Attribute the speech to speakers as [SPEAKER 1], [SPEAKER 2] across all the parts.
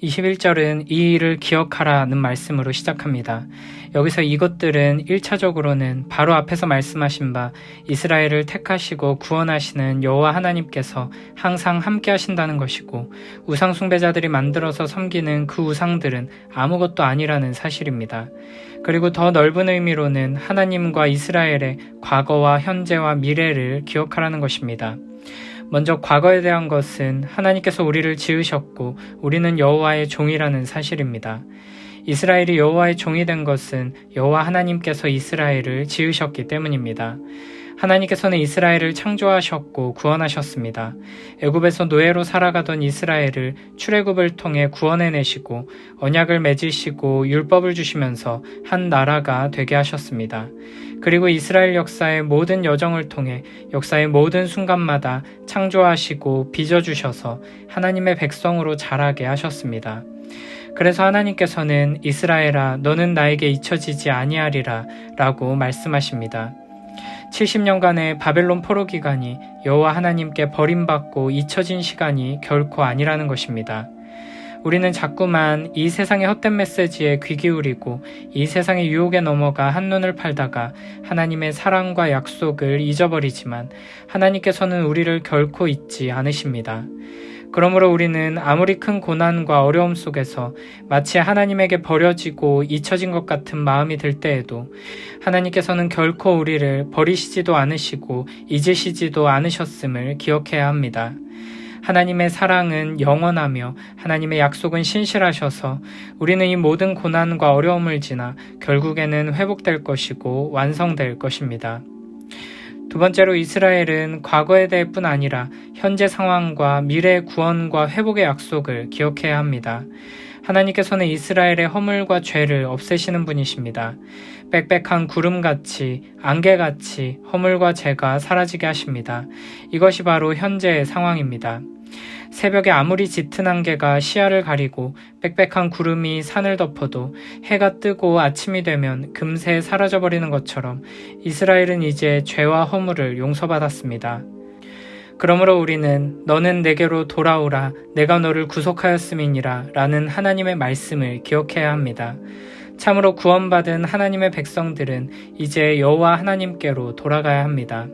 [SPEAKER 1] 21절은 이 일을 기억하라는 말씀으로 시작합니다. 여기서 이것들은 1차적으로는 바로 앞에서 말씀하신 바 이스라엘을 택하시고 구원하시는 여호와 하나님께서 항상 함께 하신다는 것이고, 우상 숭배자들이 만들어서 섬기는 그 우상들은 아무것도 아니라는 사실입니다. 그리고 더 넓은 의미로는 하나님과 이스라엘의 과거와 현재와 미래를 기억하라는 것입니다. 먼저 과거에 대한 것은 하나님께서 우리를 지으셨고 우리는 여호와의 종이라는 사실입니다. 이스라엘이 여호와의 종이 된 것은 여호와 하나님께서 이스라엘을 지으셨기 때문입니다. 하나님께서는 이스라엘을 창조하셨고 구원하셨습니다. 애굽에서 노예로 살아가던 이스라엘을 출애굽을 통해 구원해내시고 언약을 맺으시고 율법을 주시면서 한 나라가 되게 하셨습니다. 그리고 이스라엘 역사의 모든 여정을 통해 역사의 모든 순간마다 창조하시고 빚어주셔서 하나님의 백성으로 자라게 하셨습니다. 그래서 하나님께서는 이스라엘아 너는 나에게 잊혀지지 아니하리라 라고 말씀하십니다. 70년간의 바벨론 포로 기간이 여호와 하나님께 버림받고 잊혀진 시간이 결코 아니라는 것입니다. 우리는 자꾸만 이 세상의 헛된 메시지에 귀 기울이고 이 세상의 유혹에 넘어가 한눈을 팔다가 하나님의 사랑과 약속을 잊어버리지만 하나님께서는 우리를 결코 잊지 않으십니다. 그러므로 우리는 아무리 큰 고난과 어려움 속에서 마치 하나님에게 버려지고 잊혀진 것 같은 마음이 들 때에도 하나님께서는 결코 우리를 버리시지도 않으시고 잊으시지도 않으셨음을 기억해야 합니다. 하나님의 사랑은 영원하며 하나님의 약속은 신실하셔서 우리는 이 모든 고난과 어려움을 지나 결국에는 회복될 것이고 완성될 것입니다. 두 번째로 이스라엘은 과거에 대해 뿐 아니라 현재 상황과 미래의 구원과 회복의 약속을 기억해야 합니다. 하나님께서는 이스라엘의 허물과 죄를 없애시는 분이십니다. 빽빽한 구름같이 안개같이 허물과 죄가 사라지게 하십니다. 이것이 바로 현재의 상황입니다. 새벽에 아무리 짙은 안개가 시야를 가리고 빽빽한 구름이 산을 덮어도 해가 뜨고 아침이 되면 금세 사라져버리는 것처럼 이스라엘은 이제 죄와 허물을 용서받았습니다. 그러므로 우리는 너는 내게로 돌아오라 내가 너를 구속하였음이니라 라는 하나님의 말씀을 기억해야 합니다. 참으로 구원받은 하나님의 백성들은 이제 여호와 하나님께로 돌아가야 합니다.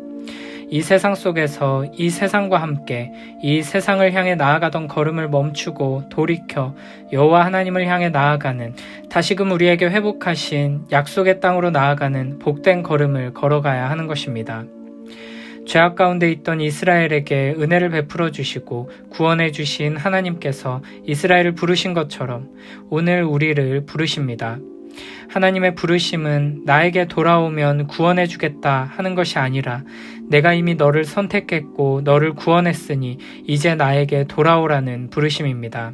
[SPEAKER 1] 이 세상 속에서 이 세상과 함께 이 세상을 향해 나아가던 걸음을 멈추고 돌이켜 여호와 하나님을 향해 나아가는, 다시금 우리에게 회복하신 약속의 땅으로 나아가는 복된 걸음을 걸어가야 하는 것입니다. 죄악 가운데 있던 이스라엘에게 은혜를 베풀어 주시고 구원해 주신 하나님께서 이스라엘을 부르신 것처럼 오늘 우리를 부르십니다. 하나님의 부르심은 나에게 돌아오면 구원해 주겠다 하는 것이 아니라 내가 이미 너를 선택했고 너를 구원했으니 이제 나에게 돌아오라는 부르심입니다.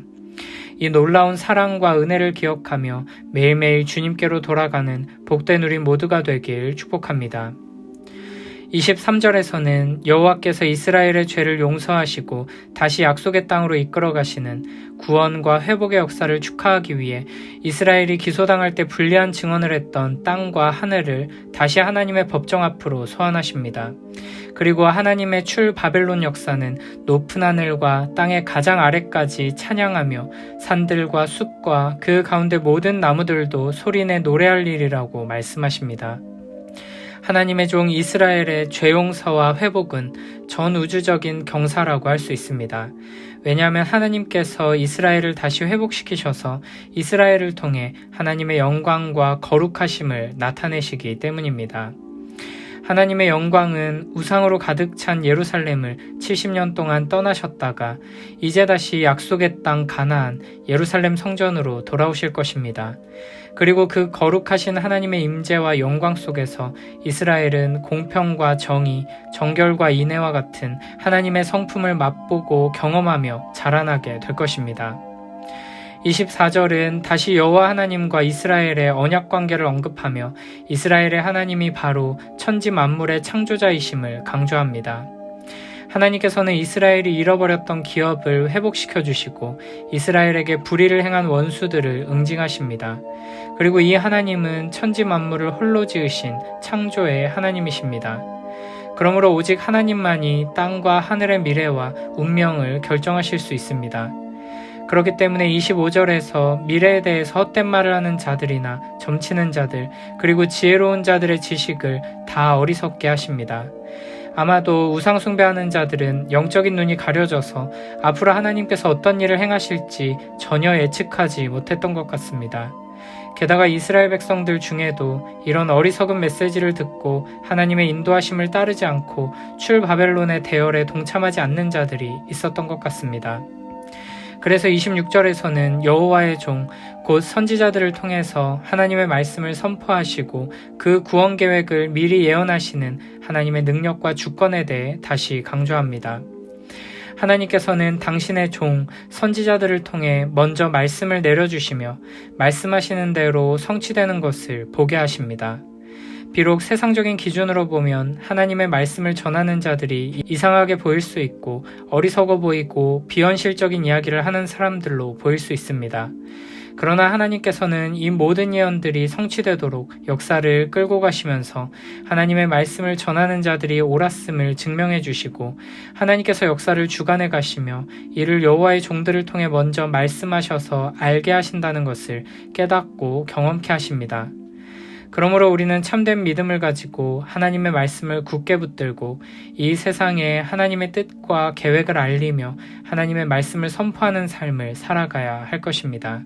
[SPEAKER 1] 이 놀라운 사랑과 은혜를 기억하며 매일매일 주님께로 돌아가는 복된 우리 모두가 되길 축복합니다. 23절에서는 여호와께서 이스라엘의 죄를 용서하시고 다시 약속의 땅으로 이끌어 가시는 구원과 회복의 역사를 축하하기 위해 이스라엘이 기소당할 때 불리한 증언을 했던 땅과 하늘을 다시 하나님의 법정 앞으로 소환하십니다. 그리고 하나님의 출 바벨론 역사는 높은 하늘과 땅의 가장 아래까지 찬양하며 산들과 숲과 그 가운데 모든 나무들도 소리내 노래할 일이라고 말씀하십니다. 하나님의 종 이스라엘의 죄 용서와 회복은 전 우주적인 경사라고 할 수 있습니다. 왜냐하면 하나님께서 이스라엘을 다시 회복시키셔서 이스라엘을 통해 하나님의 영광과 거룩하심을 나타내시기 때문입니다. 하나님의 영광은 우상으로 가득 찬 예루살렘을 70년 동안 떠나셨다가 이제 다시 약속의 땅 가나안 예루살렘 성전으로 돌아오실 것입니다. 그리고 그 거룩하신 하나님의 임재와 영광 속에서 이스라엘은 공평과 정의, 정결과 인애와 같은 하나님의 성품을 맛보고 경험하며 자라나게 될 것입니다. 24절은 다시 여호와 하나님과 이스라엘의 언약 관계를 언급하며 이스라엘의 하나님이 바로 천지 만물의 창조자이심을 강조합니다. 하나님께서는 이스라엘이 잃어버렸던 기업을 회복시켜 주시고 이스라엘에게 불의를 행한 원수들을 응징하십니다. 그리고 이 하나님은 천지 만물을 홀로 지으신 창조의 하나님이십니다. 그러므로 오직 하나님만이 땅과 하늘의 미래와 운명을 결정하실 수 있습니다. 그렇기 때문에 25절에서 미래에 대해서 헛된 말을 하는 자들이나 점치는 자들, 그리고 지혜로운 자들의 지식을 다 어리석게 하십니다. 아마도 우상 숭배하는 자들은 영적인 눈이 가려져서 앞으로 하나님께서 어떤 일을 행하실지 전혀 예측하지 못했던 것 같습니다. 게다가 이스라엘 백성들 중에도 이런 어리석은 메시지를 듣고 하나님의 인도하심을 따르지 않고 출바벨론의 대열에 동참하지 않는 자들이 있었던 것 같습니다. 그래서 26절에서는 여호와의 종, 곧 선지자들을 통해서 하나님의 말씀을 선포하시고 그 구원 계획을 미리 예언하시는 하나님의 능력과 주권에 대해 다시 강조합니다. 하나님께서는 당신의 종, 선지자들을 통해 먼저 말씀을 내려주시며 말씀하시는 대로 성취되는 것을 보게 하십니다. 비록 세상적인 기준으로 보면 하나님의 말씀을 전하는 자들이 이상하게 보일 수 있고 어리석어 보이고 비현실적인 이야기를 하는 사람들로 보일 수 있습니다. 그러나 하나님께서는 이 모든 예언들이 성취되도록 역사를 끌고 가시면서 하나님의 말씀을 전하는 자들이 옳았음을 증명해 주시고 하나님께서 역사를 주관해 가시며 이를 여호와의 종들을 통해 먼저 말씀하셔서 알게 하신다는 것을 깨닫고 경험케 하십니다. 그러므로 우리는 참된 믿음을 가지고 하나님의 말씀을 굳게 붙들고 이 세상에 하나님의 뜻과 계획을 알리며 하나님의 말씀을 선포하는 삶을 살아가야 할 것입니다.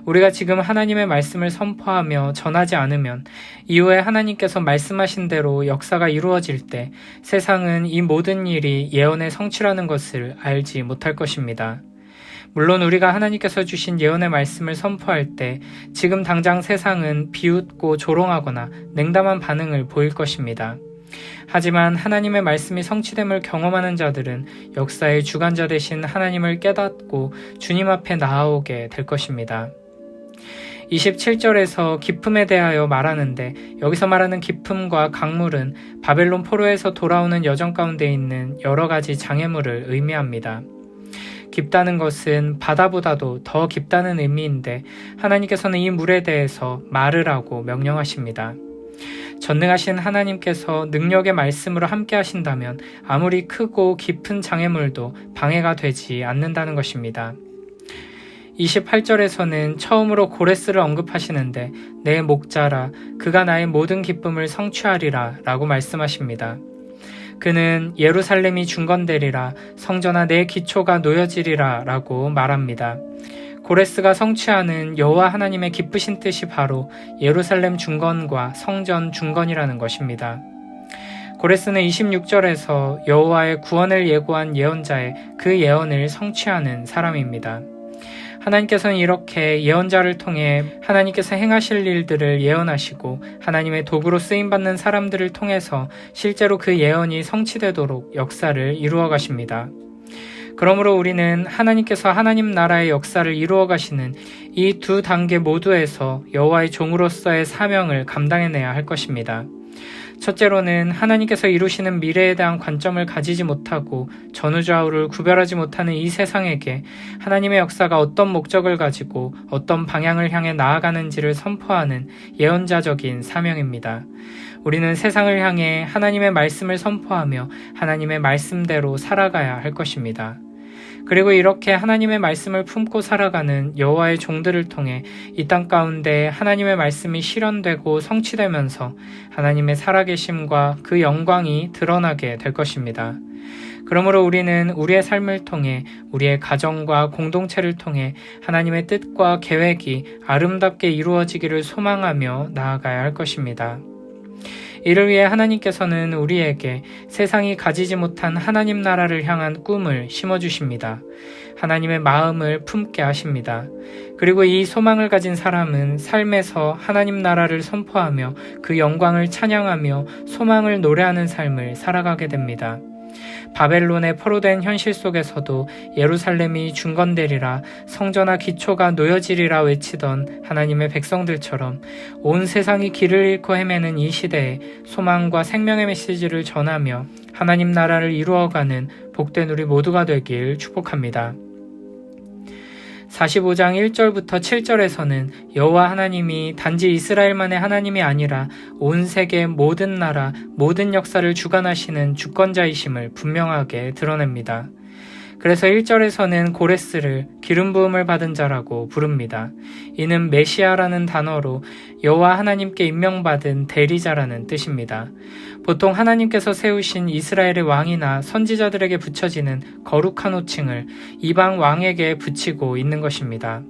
[SPEAKER 1] 우리가 지금 하나님의 말씀을 선포하며 전하지 않으면 이후에 하나님께서 말씀하신 대로 역사가 이루어질 때 세상은 이 모든 일이 예언의 성취라는 것을 알지 못할 것입니다. 물론 우리가 하나님께서 주신 예언의 말씀을 선포할 때 지금 당장 세상은 비웃고 조롱하거나 냉담한 반응을 보일 것입니다. 하지만 하나님의 말씀이 성취됨을 경험하는 자들은 역사의 주관자 되신 하나님을 깨닫고 주님 앞에 나아오게 될 것입니다. 27절에서 기품에 대하여 말하는데 여기서 말하는 기품과 강물은 바벨론 포로에서 돌아오는 여정 가운데 있는 여러 가지 장애물을 의미합니다. 깊다는 것은 바다보다도 더 깊다는 의미인데 하나님께서는 이 물에 대해서 말으라고 명령하십니다. 전능하신 하나님께서 능력의 말씀으로 함께 하신다면 아무리 크고 깊은 장애물도 방해가 되지 않는다는 것입니다. 28절에서는 처음으로 고레스를 언급하시는데 내 목자라 그가 나의 모든 기쁨을 성취하리라 라고 말씀하십니다. 그는 예루살렘이 중건되리라 성전아 내 기초가 놓여지리라 라고 말합니다. 고레스가 성취하는 여호와 하나님의 기쁘신 뜻이 바로 예루살렘 중건과 성전 중건이라는 것입니다. 고레스는 26절에서 여호와의 구원을 예고한 예언자의 그 예언을 성취하는 사람입니다. 하나님께서는 이렇게 예언자를 통해 하나님께서 행하실 일들을 예언하시고 하나님의 도구로 쓰임받는 사람들을 통해서 실제로 그 예언이 성취되도록 역사를 이루어 가십니다. 그러므로 우리는 하나님께서 하나님 나라의 역사를 이루어 가시는 이 두 단계 모두에서 여호와의 종으로서의 사명을 감당해내야 할 것입니다. 첫째로는 하나님께서 이루시는 미래에 대한 관점을 가지지 못하고 전후좌우를 구별하지 못하는 이 세상에게 하나님의 역사가 어떤 목적을 가지고 어떤 방향을 향해 나아가는지를 선포하는 예언자적인 사명입니다. 우리는 세상을 향해 하나님의 말씀을 선포하며 하나님의 말씀대로 살아가야 할 것입니다. 그리고 이렇게 하나님의 말씀을 품고 살아가는 여호와의 종들을 통해 이 땅 가운데 하나님의 말씀이 실현되고 성취되면서 하나님의 살아계심과 그 영광이 드러나게 될 것입니다. 그러므로 우리는 우리의 삶을 통해 우리의 가정과 공동체를 통해 하나님의 뜻과 계획이 아름답게 이루어지기를 소망하며 나아가야 할 것입니다. 이를 위해 하나님께서는 우리에게 세상이 가지지 못한 하나님 나라를 향한 꿈을 심어주십니다. 하나님의 마음을 품게 하십니다. 그리고 이 소망을 가진 사람은 삶에서 하나님 나라를 선포하며 그 영광을 찬양하며 소망을 노래하는 삶을 살아가게 됩니다. 바벨론의 포로된 현실 속에서도 예루살렘이 중건되리라 성전아 기초가 놓여지리라 외치던 하나님의 백성들처럼 온 세상이 길을 잃고 헤매는 이 시대에 소망과 생명의 메시지를 전하며 하나님 나라를 이루어가는 복된 우리 모두가 되길 축복합니다. 45장 1절부터 7절에서는 여호와 하나님이 단지 이스라엘만의 하나님이 아니라 온 세계 모든 나라, 모든 역사를 주관하시는 주권자이심을 분명하게 드러냅니다. 그래서 1절에서는 고레스를 기름 부음을 받은 자라고 부릅니다. 이는 메시아라는 단어로 여호와 하나님께 임명받은 대리자라는 뜻입니다. 보통 하나님께서 세우신 이스라엘의 왕이나 선지자들에게 붙여지는 거룩한 호칭을 이방 왕에게 붙이고 있는 것입니다.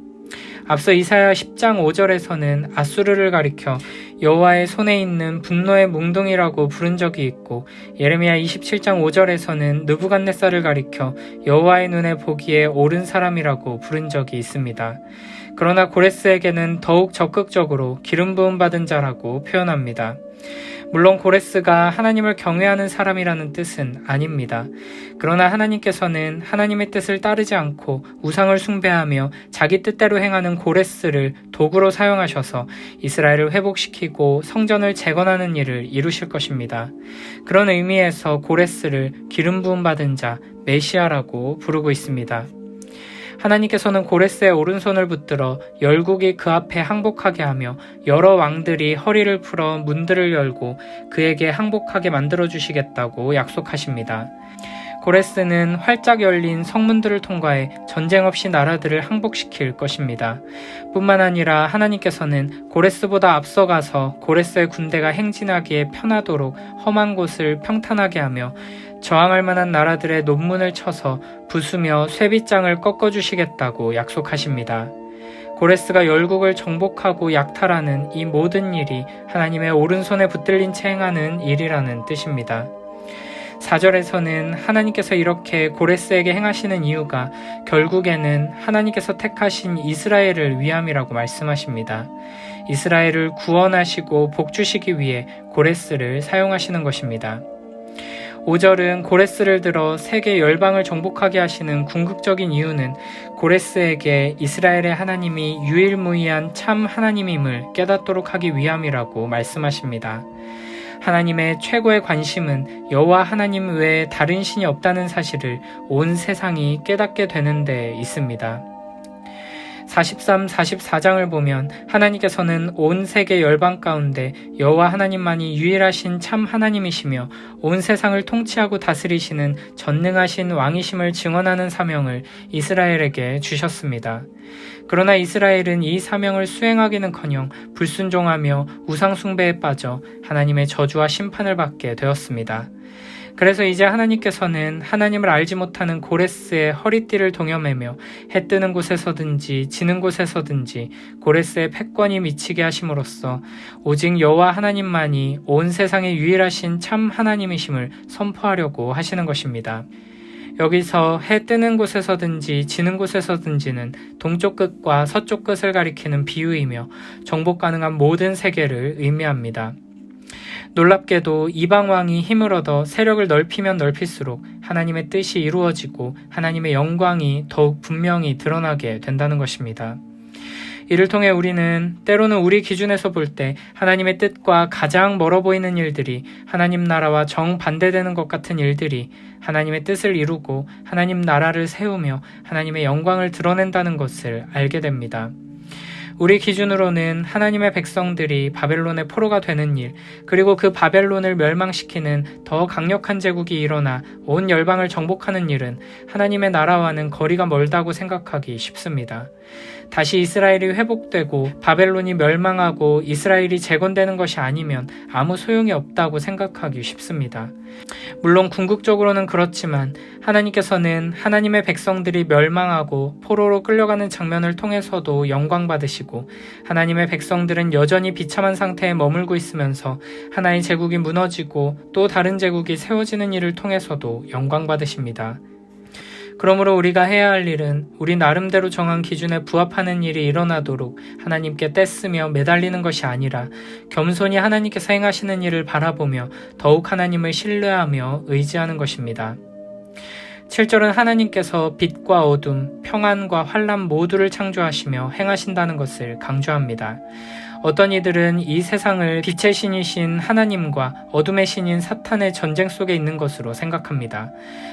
[SPEAKER 1] 앞서 이사야 10장 5절에서는 아수르를 가리켜 여호와의 손에 있는 분노의 몽둥이라고 부른 적이 있고, 예레미야 27장 5절에서는 느부갓네살을 가리켜 여호와의 눈에 보기에 옳은 사람이라고 부른 적이 있습니다. 그러나 고레스에게는 더욱 적극적으로 기름 부음 받은 자라고 표현합니다. 물론 고레스가 하나님을 경외하는 사람이라는 뜻은 아닙니다. 그러나 하나님께서는 하나님의 뜻을 따르지 않고 우상을 숭배하며 자기 뜻대로 행하는 고레스를 도구로 사용하셔서 이스라엘을 회복시키고 성전을 재건하는 일을 이루실 것입니다. 그런 의미에서 고레스를 기름 부음 받은 자, 메시아라고 부르고 있습니다. 하나님께서는 고레스의 오른손을 붙들어 열국이 그 앞에 항복하게 하며 여러 왕들이 허리를 풀어 문들을 열고 그에게 항복하게 만들어주시겠다고 약속하십니다. 고레스는 활짝 열린 성문들을 통과해 전쟁 없이 나라들을 항복시킬 것입니다. 뿐만 아니라 하나님께서는 고레스보다 앞서가서 고레스의 군대가 행진하기에 편하도록 험한 곳을 평탄하게 하며 저항할 만한 나라들의 논문을 쳐서 부수며 쇠빗장을 꺾어주시겠다고 약속하십니다. 고레스가 열국을 정복하고 약탈하는 이 모든 일이 하나님의 오른손에 붙들린 채 행하는 일이라는 뜻입니다. 4절에서는 하나님께서 이렇게 고레스에게 행하시는 이유가 결국에는 하나님께서 택하신 이스라엘을 위함이라고 말씀하십니다. 이스라엘을 구원하시고 복주시기 위해 고레스를 사용하시는 것입니다. 5절은 고레스를 들어 세계 열방을 정복하게 하시는 궁극적인 이유는 고레스에게 이스라엘의 하나님이 유일무이한 참 하나님임을 깨닫도록 하기 위함이라고 말씀하십니다. 하나님의 최고의 관심은 여호와 하나님 외에 다른 신이 없다는 사실을 온 세상이 깨닫게 되는 데 있습니다. 43, 44장을 보면 하나님께서는 온 세계 열방 가운데 여호와 하나님만이 유일하신 참 하나님이시며 온 세상을 통치하고 다스리시는 전능하신 왕이심을 증언하는 사명을 이스라엘에게 주셨습니다. 그러나 이스라엘은 이 사명을 수행하기는커녕 불순종하며 우상 숭배에 빠져 하나님의 저주와 심판을 받게 되었습니다. 그래서 이제 하나님께서는 하나님을 알지 못하는 고레스의 허리띠를 동여매며 해 뜨는 곳에서든지 지는 곳에서든지 고레스의 패권이 미치게 하심으로써 오직 여호와 하나님만이 온 세상의 유일하신 참 하나님이심을 선포하려고 하시는 것입니다. 여기서 해 뜨는 곳에서든지 지는 곳에서든지는 동쪽 끝과 서쪽 끝을 가리키는 비유이며 정복 가능한 모든 세계를 의미합니다. 놀랍게도 이방 왕이 힘을 얻어 세력을 넓히면 넓힐수록 하나님의 뜻이 이루어지고 하나님의 영광이 더욱 분명히 드러나게 된다는 것입니다. 이를 통해 우리는 때로는 우리 기준에서 볼 때 하나님의 뜻과 가장 멀어 보이는 일들이 하나님 나라와 정반대되는 것 같은 일들이 하나님의 뜻을 이루고 하나님 나라를 세우며 하나님의 영광을 드러낸다는 것을 알게 됩니다. 우리 기준으로는 하나님의 백성들이 바벨론의 포로가 되는 일, 그리고 그 바벨론을 멸망시키는 더 강력한 제국이 일어나 온 열방을 정복하는 일은 하나님의 나라와는 거리가 멀다고 생각하기 쉽습니다. 다시 이스라엘이 회복되고 바벨론이 멸망하고 이스라엘이 재건되는 것이 아니면 아무 소용이 없다고 생각하기 쉽습니다. 물론 궁극적으로는 그렇지만 하나님께서는 하나님의 백성들이 멸망하고 포로로 끌려가는 장면을 통해서도 영광 받으시고 하나님의 백성들은 여전히 비참한 상태에 머물고 있으면서 하나의 제국이 무너지고 또 다른 제국이 세워지는 일을 통해서도 영광 받으십니다. 그러므로 우리가 해야 할 일은 우리 나름대로 정한 기준에 부합하는 일이 일어나도록 하나님께 떼쓰며 매달리는 것이 아니라 겸손히 하나님께서 행하시는 일을 바라보며 더욱 하나님을 신뢰하며 의지하는 것입니다. 7절은 하나님께서 빛과 어둠, 평안과 환난 모두를 창조하시며 행하신다는 것을 강조합니다. 어떤 이들은 이 세상을 빛의 신이신 하나님과 어둠의 신인 사탄의 전쟁 속에 있는 것으로 생각합니다.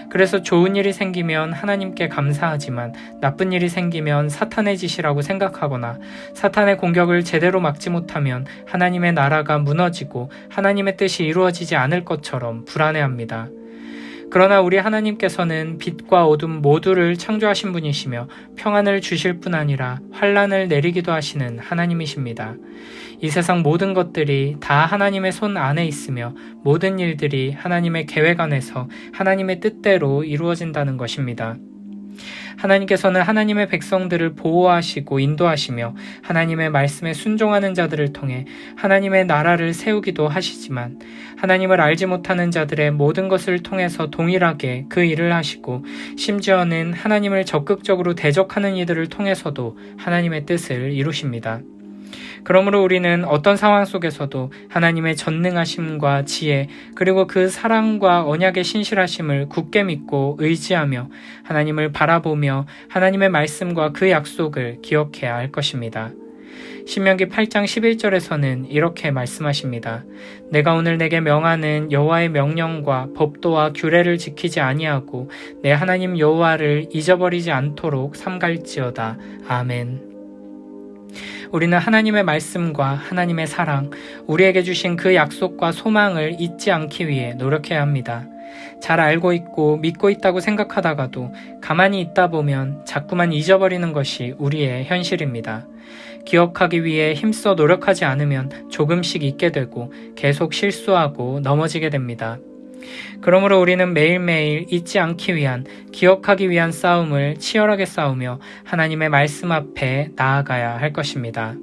[SPEAKER 1] 그래서 좋은 일이 생기면 하나님께 감사하지만 나쁜 일이 생기면 사탄의 짓이라고 생각하거나 사탄의 공격을 제대로 막지 못하면 하나님의 나라가 무너지고 하나님의 뜻이 이루어지지 않을 것처럼 불안해합니다. 그러나 우리 하나님께서는 빛과 어둠 모두를 창조하신 분이시며 평안을 주실 뿐 아니라 환난을 내리기도 하시는 하나님이십니다. 이 세상 모든 것들이 다 하나님의 손 안에 있으며 모든 일들이 하나님의 계획 안에서 하나님의 뜻대로 이루어진다는 것입니다. 하나님께서는 하나님의 백성들을 보호하시고 인도하시며 하나님의 말씀에 순종하는 자들을 통해 하나님의 나라를 세우기도 하시지만 하나님을 알지 못하는 자들의 모든 것을 통해서 동일하게 그 일을 하시고 심지어는 하나님을 적극적으로 대적하는 이들을 통해서도 하나님의 뜻을 이루십니다. 그러므로 우리는 어떤 상황 속에서도 하나님의 전능하심과 지혜 그리고 그 사랑과 언약의 신실하심을 굳게 믿고 의지하며 하나님을 바라보며 하나님의 말씀과 그 약속을 기억해야 할 것입니다. 신명기 8장 11절에서는 이렇게 말씀하십니다. 내가 오늘 내게 명하는 여호와의 명령과 법도와 규례를 지키지 아니하고 내 하나님 여호와를 잊어버리지 않도록 삼갈지어다. 아멘. 우리는 하나님의 말씀과 하나님의 사랑, 우리에게 주신 그 약속과 소망을 잊지 않기 위해 노력해야 합니다. 잘 알고 있고 믿고 있다고 생각하다가도 가만히 있다 보면 자꾸만 잊어버리는 것이 우리의 현실입니다. 기억하기 위해 힘써 노력하지 않으면 조금씩 잊게 되고 계속 실수하고 넘어지게 됩니다. 그러므로 우리는 매일매일 잊지 않기 위한, 기억하기 위한 싸움을 치열하게 싸우며 하나님의 말씀 앞에 나아가야 할 것입니다.